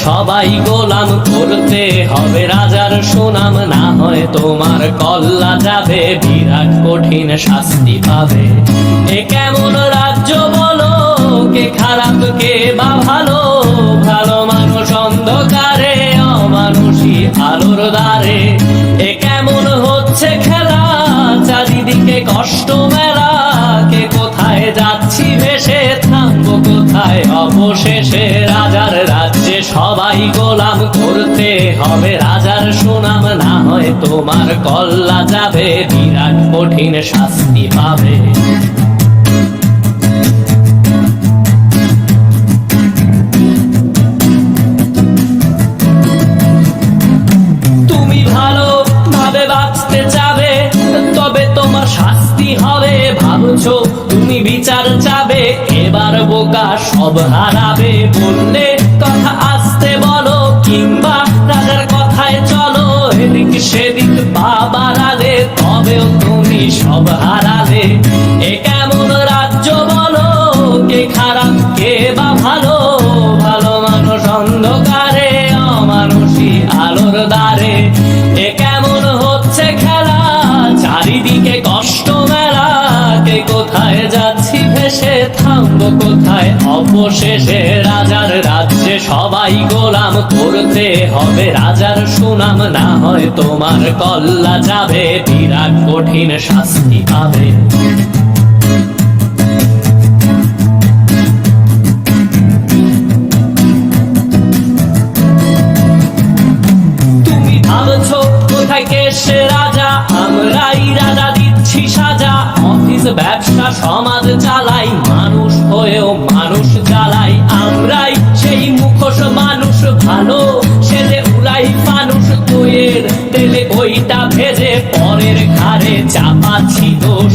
সবাই গোলাম, করতে হবে রাজার সুনাম, না হয় তোমার কল্লা যাবে, বিরাট কঠিন শাস্তি পাবে। এ কেমন রাজ্য বলো, কে খারাপ কে বা ভালো, ভালো মানুষ অন্ধকারে, অমানুষী আলোর দ্বারে। এ কেমন হচ্ছে খেলা, চারিদিকে কষ্ট মেলা, কে কোথায় যাচ্ছি ভেসে, থামবো কোথায় অবশেষে। রাজার রাজ্যে সবাই গোলাম, করতে হবে রাজার সুনাম, না হয় তোমার কল্লা যাবে, বিরাট কঠিন শাস্তি পাবে। তুমি ভালো ভাবে বাঁচতে চাবে, তবে তোমার শাস্তি হবে। ভাবছো তুমি বিচার চাবে, এবার বোকা সব হারাবে। বললে কথা আসতে বলো, কিংবা রাজার কথায় চলো, এদিক সেদিক পা বাড়ালে, তবেও তুমি সব হারালে। এ কেমন রাজ্য বলো, কে খারাপ কে বা ভালো, ভালো মানুষ অন্ধকারে, অমানুষী আলোর দ্বারে। এ কেমন হচ্ছে খেলা, চারিদিকে কষ্ট মেলা, কে কোথায় যাচ্ছি ভেসে, থামবো কোথায় অবশেষে। রাজার রাজ্যে সবাই গোলাম, করতে হবে রাজার সুনাম, না হয় তোমার কল্লা যাবে, বিরাট কঠিন শাস্তি পাবে। তুমি ভাবছো কোথায় কে সে রাজা, আমরাই রাজা দিচ্ছি সাজা। অফিস ব্যবসা সমাজ চালাই, মানুষ হয়েও মানুষ জ্বালাই। আমরাই সেই মুখোশ মানুষ ভালো, সেজে উড়াই মানুষ দইয়ের তেলে, ওইটা ভেজে পরের ঘাড়ে চাপাচ্ছি দোষ।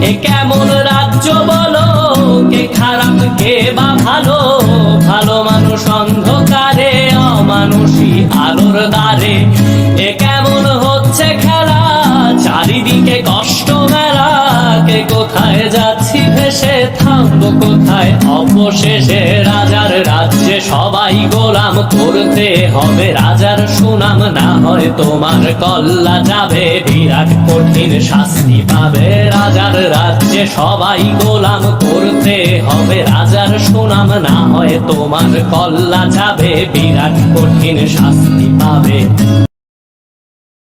এ কেমন রাজ্য বলো, কে খারাপ কে বা ভালো, ভালো মানুষ অন্ধকারে, অমানুষী আলোর দ্বারে। এ কেমন হচ্ছে খেলা, চারিদিকে কষ্ট মেলা, কে কোথায় যাচ্ছি ভেসে, থামবো কোথায় অবশেষে। রাজার রাজ্যে সবাই গোলাম, করতে হবে রাজার সুনাম, না হয় তোমার কল্লা যাবে, বিরাট কঠিন শাস্তি পাবে। রাজার রাজ্যে সবাই গোলাম, করতে হবে রাজার সুনাম, না হয় তোমার কল্লা যাবে, বিরাট কঠিন শাস্তি পাবে।